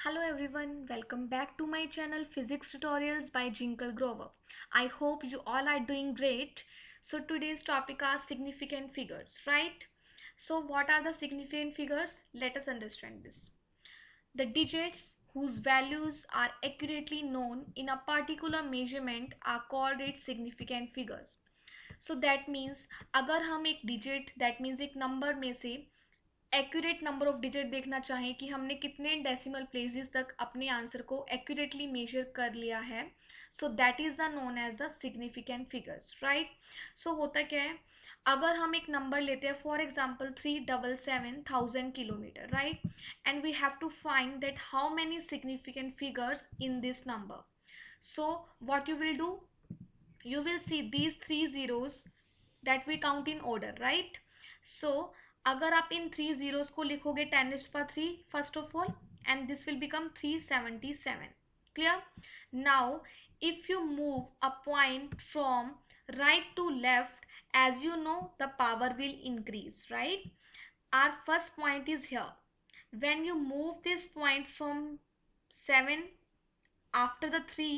Hello everyone, welcome back to my channel Physics Tutorials by Jinkle Grover. I hope you all are doing great. So today's topic are significant figures, right? So what are the significant figures? Let us understand this. The digits whose values are accurately known in a particular measurement are called its significant figures. So that means अगर हम एक digit, that means एक number में से accurate number of digit देखना चाहें कि हमने कितने डेसिमल प्लेसेस तक अपने आंसर को एक्यूरेटली मेजर कर लिया है, so that is the known as the significant figures, right. So होता क्या है, अगर हम एक नंबर लेते हैं for example 377,000 kilometre, right, and we have to find that how many significant figures in this number. So what you will do, you will see these three zeros that we count in order, right? So अगर आप इन 3 zeros को लिखोगे 10⁻³ first of all, and this will become 377. Clear? Now if you move a point from right to left, as you know the power will increase, right? Our first point is here. When you move this point from 7 after the 3,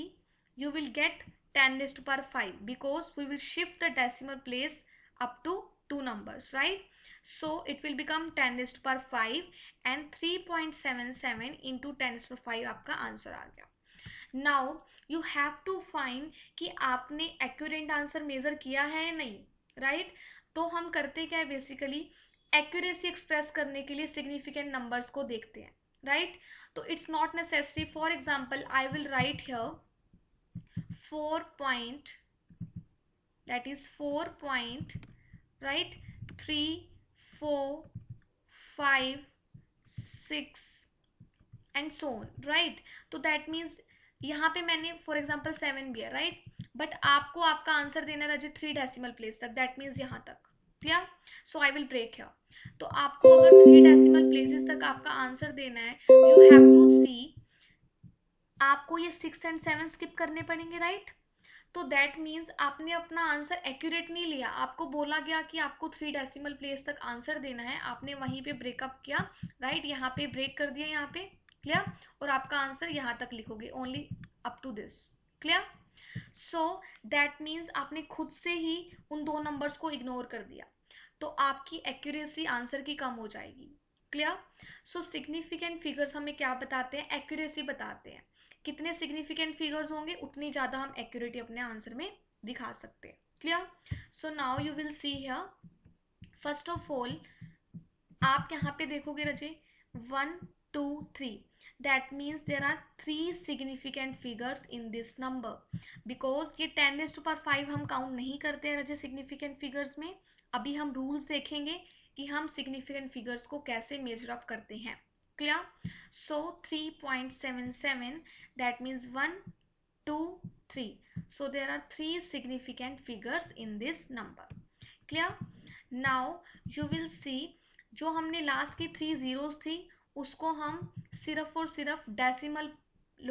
you will get 10⁵, because we will shift the decimal place up to 2 numbers, right? So it will become 10⁵, and 3.77 into 10⁵ आपका answer आ गया. Now you have to find कि आपने accurate answer major किया है या नहीं, right? तो हम करते क्या है, बेसिकली एक्यूरेसी एक्सप्रेस करने के लिए सिग्निफिकेंट नंबर्स को देखते हैं, राइट? तो it's not necessary. For example I will write here 4 point, that is 4 point, right, 3, 4, 5, 6 and so on, right? तो that means यहाँ पे मैंने फॉर एग्जाम्पल 7 भी है, राइट, बट आपको आपका आंसर देना है 3 डेसिमल प्लेस तक, दैट मीन्स यहाँ तक. Clear? So I will break here. तो आपको अगर 3 डेसिमल प्लेसेस तक आपका आंसर देना है, यू हैव टू सी, आपको ये 6 and 7 स्किप करने पड़ेंगे, राइट? तो दैट मीन्स आपने अपना आंसर एक्यूरेट नहीं लिया. आपको बोला गया कि आपको 3 डेसिमल प्लेस तक आंसर देना है, आपने वहीं पे ब्रेकअप किया, राइट? यहाँ पे ब्रेक कर दिया, यहाँ पे. क्लियर? और आपका आंसर यहाँ तक लिखोगे, only up to this. Clear? So that means आपने खुद से ही उन 2 नंबर्स को इग्नोर कर दिया, तो आपकी एक्यूरेसी आंसर की कम हो जाएगी. क्लियर? सो सिग्निफिकेंट फिगर्स हमें क्या बताते हैं? एक्यूरेसी बताते हैं. कितने सिग्निफिकेंट फिगर्स होंगे उतनी ज़्यादा हम एक्यूरेटी अपने आंसर में दिखा सकते हैं. Clear? So now you will see here, first of all आप यहाँ पे देखोगे रजे 1, 2, 3, that means there are 3 significant figures in this number, because ये 10⁵ हम काउंट नहीं करते हैं रजे सिग्निफिकेंट फिगर्स में. अभी हम रूल्स देखेंगे कि हम सिग्निफिकेंट फिगर्स को कैसे मेजर अप करते हैं. Clear? So 3.77, that means 1, 2, 3. So there are 3 significant figures in this number. Clear? Now you will see, जो हमने लास्ट की 3 zeros थी उसको हम सिर्फ और सिर्फ डेसिमल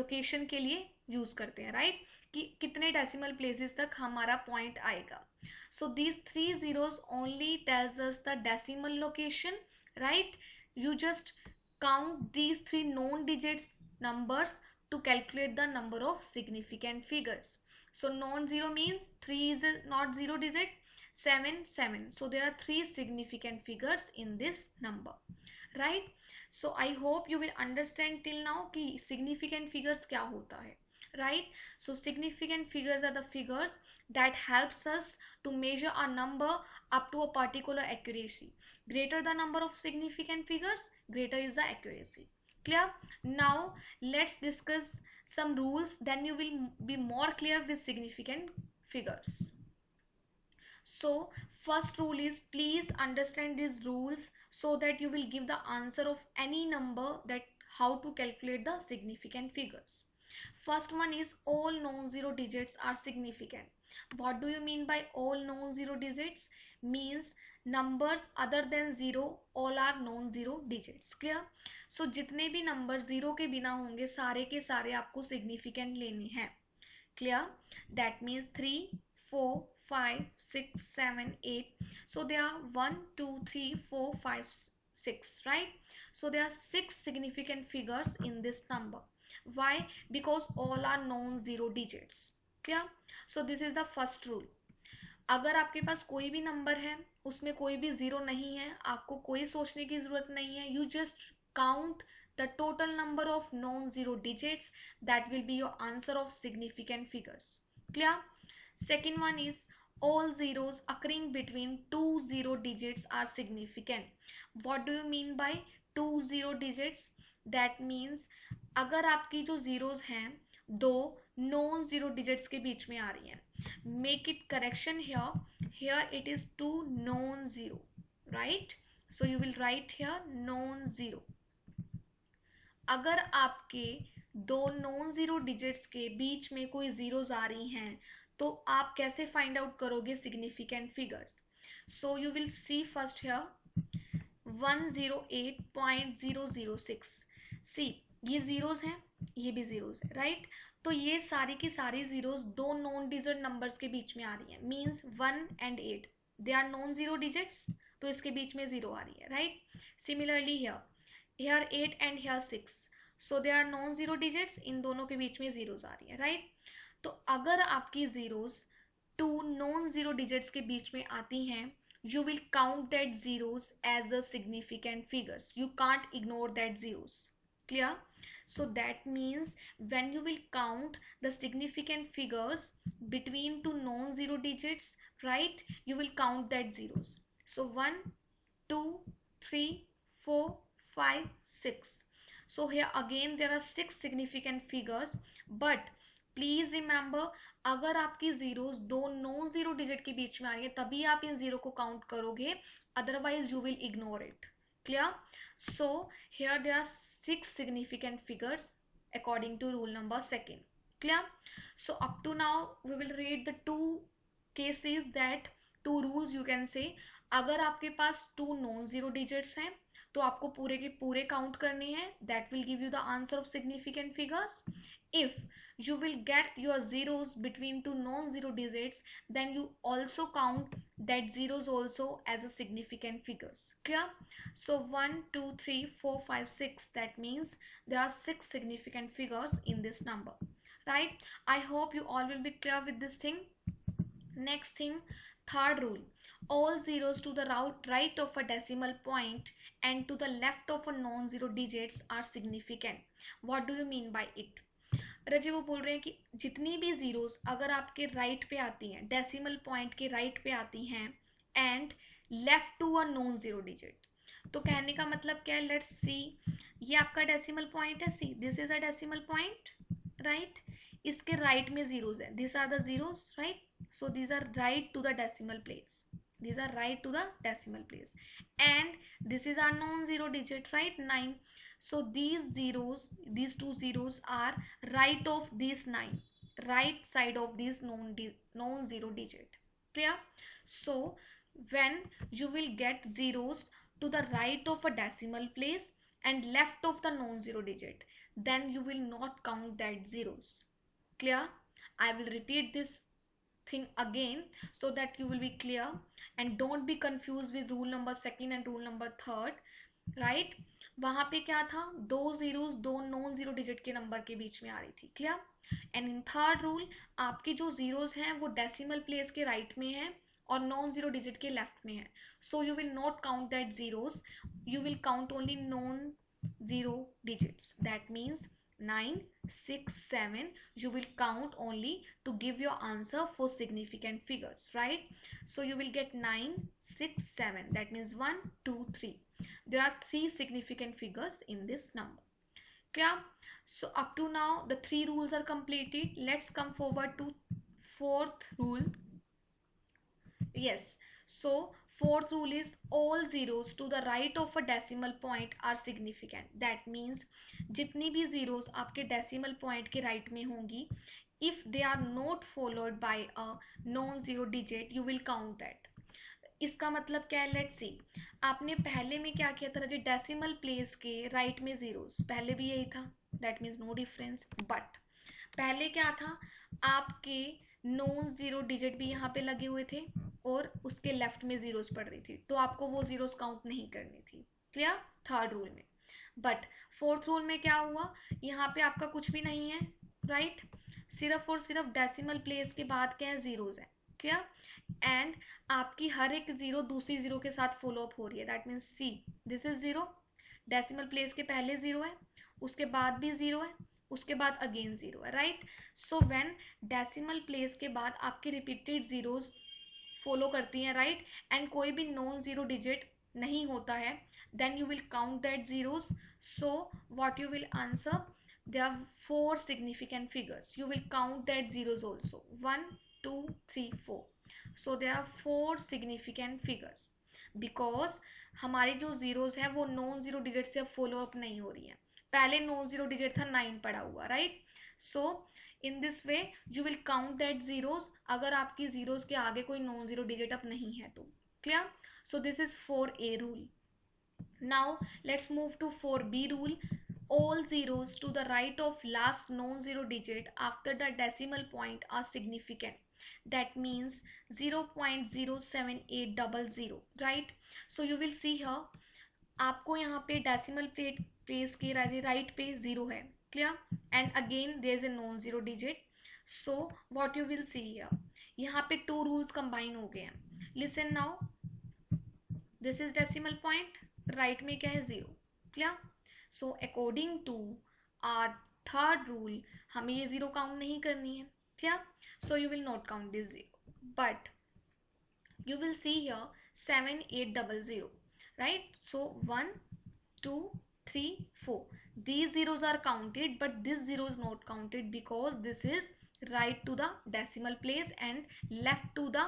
लोकेशन के लिए यूज करते हैं, राइट? कि कितने डेसिमल प्लेसेस तक हमारा पॉइंट आएगा. So these 3 zeros only tells us the decimal location, right? You just count these 3 known digits numbers to calculate the number of significant figures. So non-zero means 3 is not 0 digit, 7, 7. So there are 3 significant figures in this number, right? So I hope you will understand till now कि significant figures क्या होता है, right? So significant figures are the figures that helps us to measure a number up to a particular accuracy. Greater the number of significant figures, greater is the accuracy. Clear? Now let's discuss some rules, then you will be more clear with significant figures. So first rule is, please understand these rules so that you will give the answer of any number, that how to calculate the significant figures. First one is, all non-zero digits are significant. What do you mean by all non-zero digits? Means numbers other than 0 all are non-zero digits. Clear? So जितने भी number 0 के बिना होंगे सारे के सारे आपको significant लेने हैं. Clear? That means 3, 4, 5, 6, 7, 8. So there are 1, 2, 3, 4, 5, 6, right? So there are 6 significant figures in this number. Why? Because all are non-zero digits. Clear? So this is the first rule. अगर आपके पास कोई भी नंबर है, उसमें कोई भी जीरो नहीं है, आपको कोई सोचने की जरूरत नहीं है. You just count the total number of non-zero digits. That will be your answer of significant figures. Clear? Second one is all zeros occurring between two zero digits are significant. What do you mean by two zero digits? That means अगर आपकी जो zeros हैं दो non zero digits के बीच में आ रही हैं, make it correction here it is two non-zero, right? So you will write here non-zero. अगर आपके दो नॉन जीरो डिजिट्स के बीच में कोई जीरोस आ रही हैं तो आप कैसे फाइंड आउट करोगे significant figures? So you will C first here 108.006. सी ये जीरोस हैं, ये भी जीरोस है, राइट? तो ये सारी की सारी जीरोस दो नॉन डिजिट नंबर्स के बीच में आ रही हैं. Means 1 and 8 they are non zero digits, तो इसके बीच में जीरो आ रही है, right? Similarly here 8 and here 6, so they are non zero digits. इन दोनों के बीच में जीरोस आ रही है, राइट? तो अगर आपकी zeros two non zero digits के बीच में आती हैं, you will count that zeros as the significant figures. You can't ignore that zeros. Clear? So that means when you will count the significant figures between two non-zero digits, right, you will count that zeros. So 1 2 3 4 5 6. So here again there are 6 significant figures, but please remember अगर आपकी zeros दो non zero digit के बीच में आ रही है तभी आप इन जीरो को काउंट करोगे, otherwise you will ignore it. Clear? So here there are 6 significant figures according to rule number 2. Clear? So up to now we will read the two cases, that two rules you can say. अगर आपके पास to non zero digits हैं तो आपको पूरे के पूरे count करने हैं. That will give you the answer of significant figures. If you will get your zeros between two non-zero digits, then you also count that zeros also as a significant figures. Clear? So 1 2 3 4 5 6, that means there are 6 significant figures in this number, right? I hope you all will be clear with this thing. Next thing, third rule, all zeros to the right of a decimal point and to the left of a non-zero digits are significant. What do you mean by it? रजी वो बोल रहे हैं कि जितनी भी zeros अगर आपके राइट पे आती हैं, डेसिमल पॉइंट के राइट पे आती हैं and left to a non zero digit, तो कहने का मतलब क्या है? लेट्स सी, ये आपका डेसिमल पॉइंट है, see this is a decimal point, right? इसके राइट में जीरोस है, this are the zeros, right? So these are right to the decimal place, these are right to the decimal place, and this is our non-zero digit, right? 9. So these zeros, these two zeros are right of this 9, right side of this non-zero digit. Clear? So when you will get zeros to the right of a decimal place and left of the non-zero digit, then you will not count that zeros. Clear? I will repeat this thing again so that you will be clear and don't be confused with rule number 2 and rule number 3, right? वहां पे क्या था? दो zeros दो non zero digit के number के बीच में आ रही थी. Clear? And in third rule आपकी जो जीरोस हैं वो डेसिमल प्लेस के राइट में है और नॉन जीरो डिजिट के लेफ्ट में है. सो you will not count that zeros, you will count only non zero digits. That means 9 6 7 you will count only to give your answer for significant figures, right? So you will get 9 6 7, that means 1 2 3. There are 3 significant figures in this number. Clear? So up to now the 3 rules are completed. Let's come forward to fourth rule. Yes, so fourth rule is all zeros to the right of a decimal point are significant. That means जितनी भी zeros आपके decimal point के right में होंगी, if they are not followed by a non-zero digit, you will count that. इसका मतलब क्या है? लेट्स सी, आपने पहले में क्या किया था? डेसिमल प्लेस के राइट में जीरोस, पहले भी यही था, that means no difference. But पहले क्या था? आपके नॉन जीरो डिजिट भी यहाँ पे लगे हुए थे और उसके लेफ्ट में जीरोस पड़ रही थी, तो आपको वो जीरोस काउंट नहीं करनी थी. क्लियर? थर्ड रूल में. बट फोर्थ रूल में क्या हुआ, यहाँ पे आपका कुछ भी नहीं है, राइट, सिर्फ और सिर्फ डेसिमल प्लेस के बाद क्या है, जीरोज है, क्लियर, एंड आपकी हर एक जीरो दूसरी जीरो के साथ फॉलो अप हो रही है, that means C this is zero, decimal place के पहले जीरो है, उसके बाद भी जीरो है, उसके बाद अगेन जीरो है, right. So when decimal place के बाद आपके रिपीटेड जीरोज फॉलो करती हैं, राइट, एंड कोई भी नॉन जीरो डिजिट नहीं होता है, then you will count that zeros. So what you will answer, there are four significant figures, you will count that zeros also, 1 2 3 4, so there are four significant figures because हमारी जो zeros है वो non zero digit से अब follow up नहीं हो रही है, पहले नॉन जीरो डिजिट था 9 पड़ा हुआ, right. So in this way you will count that zeros अगर आपकी जीरोस के आगे कोई नॉन जीरो डिजिट अब नहीं है तो, clear. So this is 4A rule. Now let's move to 4B rule. All zeros to the right of last non-zero digit after the decimal point are significant. That means 0.07800, right? So you will see here, आपको यहाँ पे decimal place के right पे zero है, clear, and again there is a non zero digit. So what you will see here, यहाँ पे two rules combine हो गए हैं. Listen now, this is decimal point, right में क्या है, zero, clear. So according to our third rule हमें ये जीरो काउंट नहीं करनी है, clear. So you will not count this zero, but you will see here 7800, right? So 1 2 3 4, these zeros are counted, but this zero is not counted because this is right to the decimal place and left to the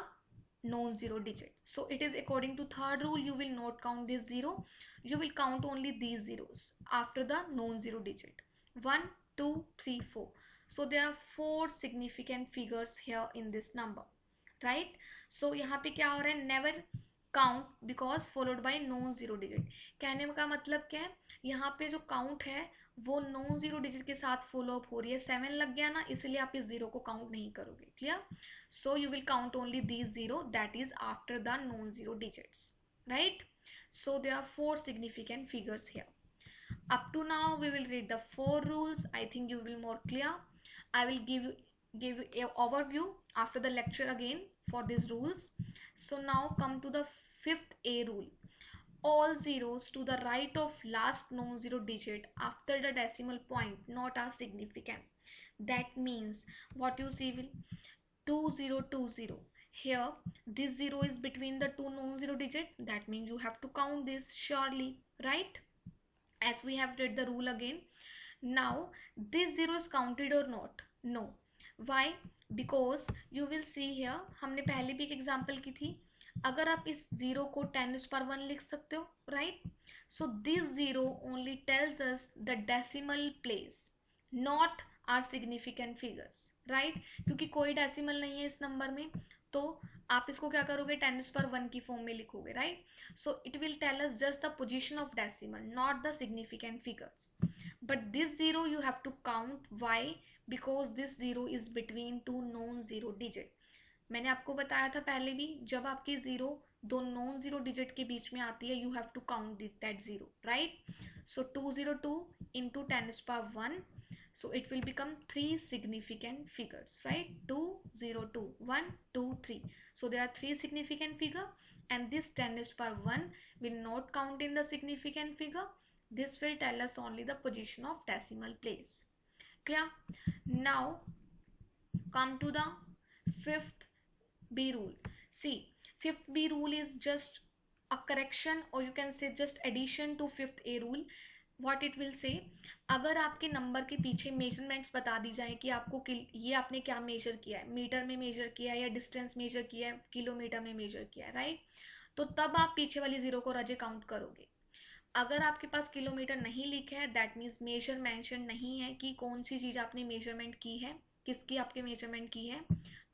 non-zero digit. So it is according to third rule, you will not count this zero, you will count only these zeros after the non-zero digit, 1 2 3 4. So there are four significant figures here in this number, right. So यहाँ पे क्या हो रहा है, never count because followed by non zero digit. कहने का मतलब क्या है, यहाँ पे जो काउंट है वो नॉन जीरो डिजिट के साथ फॉलो अप हो रही है. 7 लग गया ना, इसलिए आप इस जीरो को काउंट नहीं करोगे, clear. So you will count only these zero that is after the non zero digits, right. So there are four significant figures here. Up to now we will read the four rules. I think you will more clear. I will give you a overview after the lecture again for these rules. So now come to the 5th A rule. All zeros to the right of last non-zero digit after the decimal point not are significant. That means what you see will 2020. Here this zero is between the two non-zero digit. That means you have to count this surely, right? As we have read the rule again. Now this zero is counted or not? No. Why? Because you will see here, हमने पहले भी एक example की थी, अगर आप इस zero को 10⁻1 लिख सकते हो, राइट. So this zero only tells us the decimal place, not our significant figures, right. क्योंकि कोई डेसिमल नहीं है इस नंबर में, तो आप इसको क्या करोगे, 10⁻1 की फॉर्म में लिखोगे, right. So it will tell us just the position of decimal, not the significant figures. But this zero you have to count. Why? Because this zero is between two non-zero digit. मैंने आपको बताया था पहले भी, जब आपकी zero दो non zero digit के बीच में आती है, you have to count that zero, right. So 202 into 10⁻1, so it will become three significant figures, right. 202 1 2 3, so there are three significant figure, and this 10⁻1 will not count in the significant figure. This will tell us only the position of decimal place, clear. Now come to the 5th B rule. See, 5th B rule is just a correction, or you can say just addition to 5th A rule. What it will say, अगर आपके number के पीछे measurements बता दी जाए कि आपको ये आपने क्या मेजर किया है, मीटर में मेजर किया है या डिस्टेंस मेजर किया है, किलोमीटर में मेजर किया है, राइट. तो तब आप पीछे वाली जीरो को रजे काउंट करोगे. अगर आपके पास किलोमीटर नहीं लिखा है, दैट मीन्स मेजर मेंशन नहीं है कि कौन सी चीज़ आपने मेजरमेंट की है, किसकी आपके मेजरमेंट की है,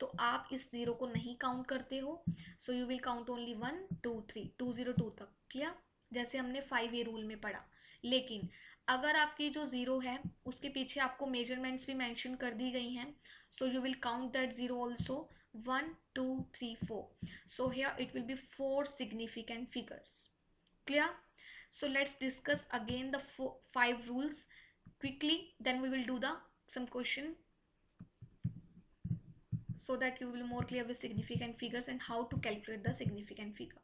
तो आप इस जीरो को नहीं काउंट करते हो. सो यू विल काउंट ओनली 1 2 3 202 तक, क्लियर, जैसे हमने 5A रूल में पढ़ा. लेकिन अगर आपकी जो जीरो है उसके पीछे आपको मेजरमेंट्स भी मेंशन कर दी गई हैं, सो you will count that zero also, 1 2 3 4. So here it will be 4 significant figures, clear. So let's discuss again the 5 rules quickly, then we will do the some question so that you will more clear with significant figures and how to calculate the significant figure.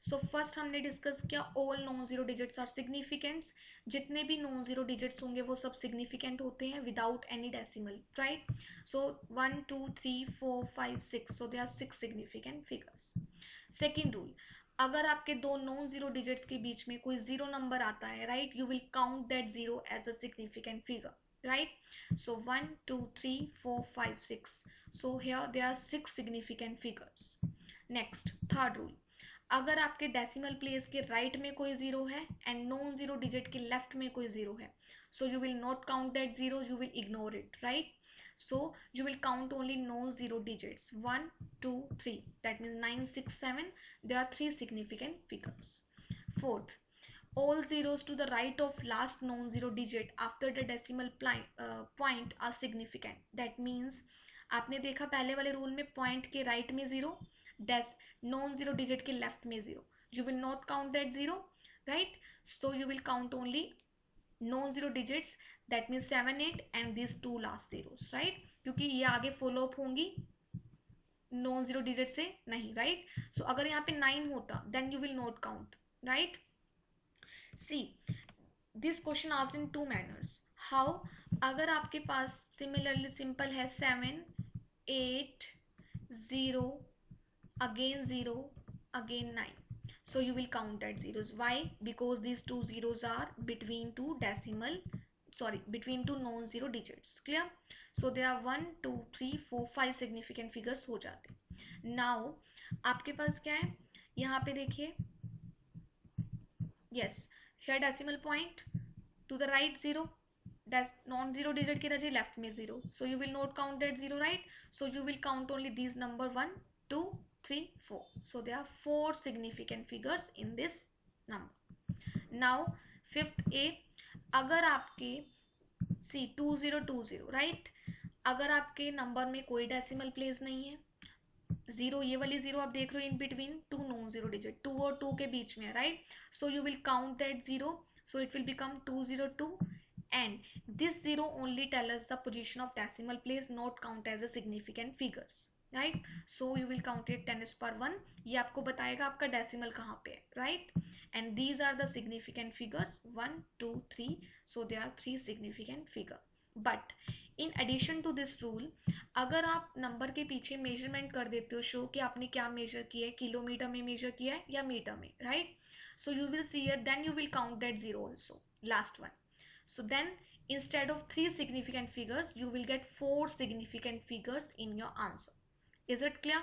So first हमने discuss किया all non zero digits are significants. जितने भी non zero digits होंगे वो सब significant होते हैं without any decimal, right. So 1 2 3 4 5 6, so they are 6 significant figures. Second rule, अगर आपके दो नॉन जीरो डिजिट्स के बीच में कोई जीरो नंबर आता है, right, you will count that zero as a significant figure, right. So 1 2 3 4 5 6, so here there are 6 significant figures. Next, third rule, अगर आपके डेसिमल प्लेस के राइट में कोई जीरो है एंड नॉन जीरो डिजिट के left में कोई जीरो है, सो you will not count that zero, you will ignore it, right. So you will count only non-zero digits 1 2 3, that means 9 6 7, there are 3 significant figures. Fourth, all zeros to the right of last non-zero digit after the decimal point are significant. That means आपने देखा पहले वाले rule में point के right में zero, non zero digit के left में zero, you will not count that zero, right. So you will count only non zero digits, that means 7 8 and this 2 last zeros, right, क्योंकि ये आगे follow up होंगी non zero digit से नहीं, right. So अगर यहाँ पे 9 होता then you will not count, right. See this question asked in 2 manners. How, अगर आपके पास सिमिलरली सिंपल है 7 8 0 again 0 again 9, so you will count that zeros. Why? Because these two zeros are between two between two non-zero digits. Clear? So there are 1 2 3 4 5 significant figures हो जाते. Now आपके पास क्या है यहाँ पे देखिए, yes, here decimal point to the right 0, non-zero digit की रजी left में 0, so you will not count that 0, right. So you will count only these number 1 2 3 4, so there are 4 significant figures in this number. Now fifth A, अगर आपके सी 2020, right, अगर आपके number में कोई decimal place नहीं है, जीरो, ये वाली जीरो आप देख रहे हो in between two non zero digit, 2 और 2 के बीच में, right. So you will count that zero, so it will become 202, and this zero only tell us the position of decimal place, not count as a significant figures, right. So you will count it 10 to the power 1, ये आपको बताएगा आपका decimal कहाँ पे है, right. And these are the significant figures 1 2 3, so there are 3 significant figure. But in addition to this rule, अगर आप number के पीछे मेजरमेंट कर देते हो, शो कि आपने क्या मेजर किया है, किलोमीटर में मेजर किया है या मीटर में, right. So you will see here, then you will count that zero also, last one. So then instead of 3 significant figures, you will get 4 significant figures in your answer. Is it clear?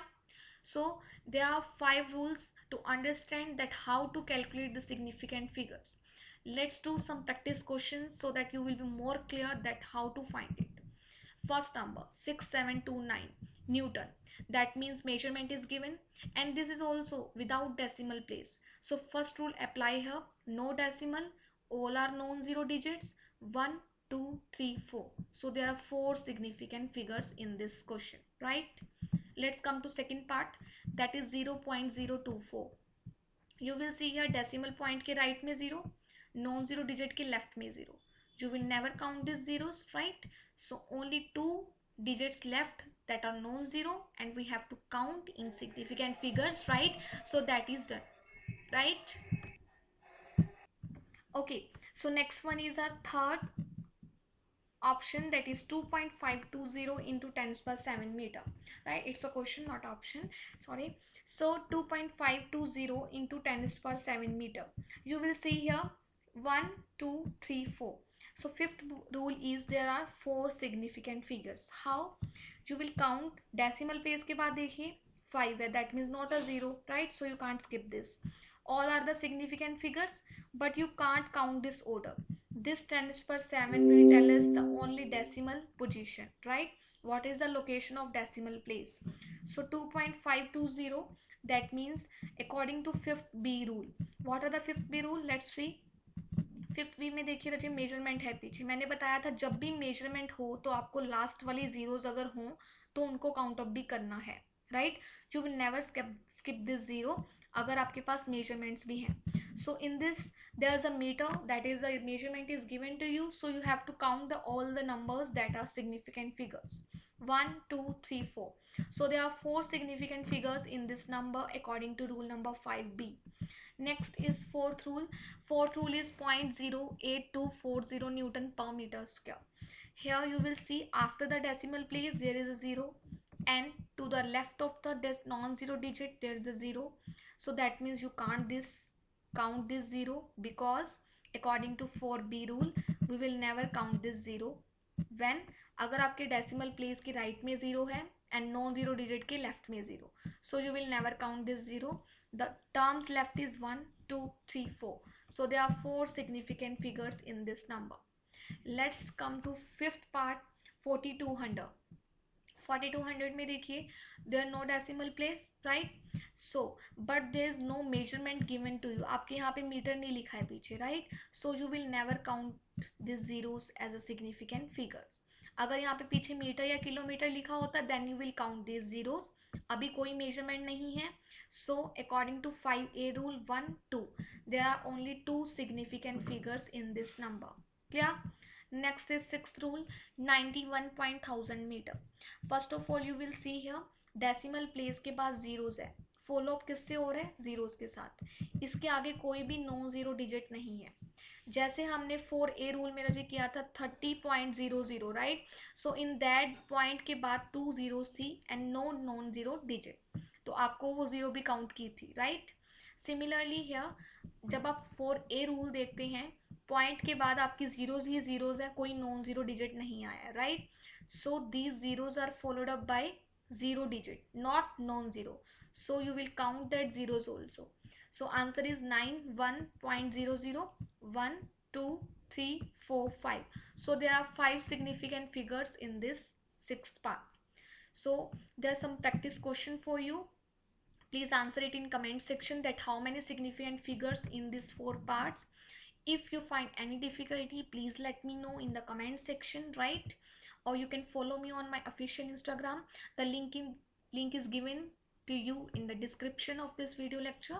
So there are 5 rules to understand that how to calculate the significant figures. Let's do some practice questions so that you will be more clear that how to find it. First number 6729 Newton, that means measurement is given, and this is also without decimal place. So first rule apply here, no decimal, all are non-zero digits, 1 2 3 4, so there are 4 significant figures in this question, right. Let's come to second part, that is 0.024. you will see here decimal point के right में 0, non-zero digit के left में 0, you will never count these zeros, right. So only 2 digits left that are non-zero, and we have to count in significant figures, right. So that is done, right. Okay, so next one is our third option, that is 2.520 into 10 to the power 7 meter, right. It's a question, not option, sorry. So 2.520 into 10 to the power 7 meter, you will see here 1 2 3 4. So fifth rule is there are 4 significant figures. How? You will count decimal place के बाद देखिए 5 है, that means not a 0, right. So you can't skip this. All are the significant figures, but you can't count this order. This 10 to the power 7 will tell us the only decimal position, right. What is the location of decimal place? So 2.520, that means according to fifth B rule. What are the fifth B rule? Let's see. Fifth B में देखिए रजिए measurement है पीछे, मैंने बताया था जब भी measurement हो तो आपको लास्ट वाली जीरोज अगर हो तो उनको काउंट अप भी करना है, right. You will never skip this zero अगर आपके पास मेजरमेंट्स भी हैं. So in this there's a meter, that is the measurement is given to you, so you have to count all the numbers that are significant figures. 1 2 3 4. So there are 4 significant figures in this number according to rule number 5b. Next is fourth rule. Fourth rule is 0.08240 Newton per meter square. Here you will see after the decimal place there is a 0, and to the left of the non-zero digit there is a 0. So that means you can't count this 0, because according to 4b rule we will never count this 0 when अगर आपके decimal place के right में 0 है and non zero digit के left में 0, so you will never count this 0. The terms left is 1 2 3 4. So there are 4 significant figures in this number. Let's come to fifth part, 4200. 4200 में देखिए there are no decimal place, right? So but there is no measurement given to you. आपके यहाँ पे metre नहीं लिखा है पीछे, right? So you will never count these zeros as a significant figures. अगर यहाँ पे पीछे मीटर या किलोमीटर लिखा होता then you will count these zeros. अभी कोई measurement नहीं है, so according to 5a rule 1 2 there are only 2 significant figures in this number. Clear? Next is sixth rule, 91,000 meter. First of all you will see here decimal place के पास zeros है, follow up किससे हो रहा है? zeros के साथ. इसके आगे कोई भी नॉन जीरो डिजिट नहीं है. जैसे हमने 4a रूल में जो किया था 30.00, right? So in that point के बाद 2 zeros थी and no non zero digit, तो आपको वो 0 भी काउंट की थी, राइट? सिमिलरली हियर जब आप 4a रूल देखते हैं पॉइंट के बाद आपकी जीरोज ही जीरोज है, कोई नॉन जीरो डिजिट नहीं आया, right? So these zeros are followed up by zero digit, not non zero, so you will count that zeros also. So answer is 91.00 1 2 3 4 5. So there are 5 significant figures in this sixth part. So there's some practice question for you. Please answer it in comment section that how many significant figures in these 4 parts. If you find any difficulty, please let me know in the comment section, right? Or you can follow me on my official Instagram. The link is given to you in the description of this video lecture.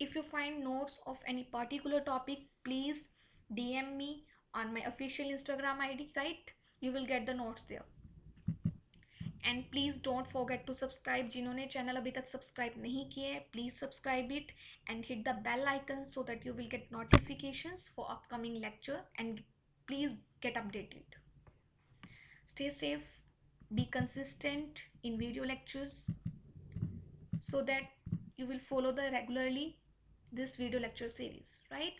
If you find notes of any particular topic, please DM me on my official Instagram ID, right? You will get the notes there. And please don't forget to subscribe. जिन्होंने channel अभी तक subscribe नहीं किए हैं, please subscribe it and hit the bell icon so that you will get notifications for upcoming lecture, and please get updated. Stay safe, be consistent in video lectures so that you will follow the regularly this video lecture series, right?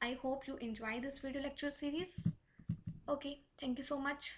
I hope you enjoy this video lecture series. Okay, thank you so much.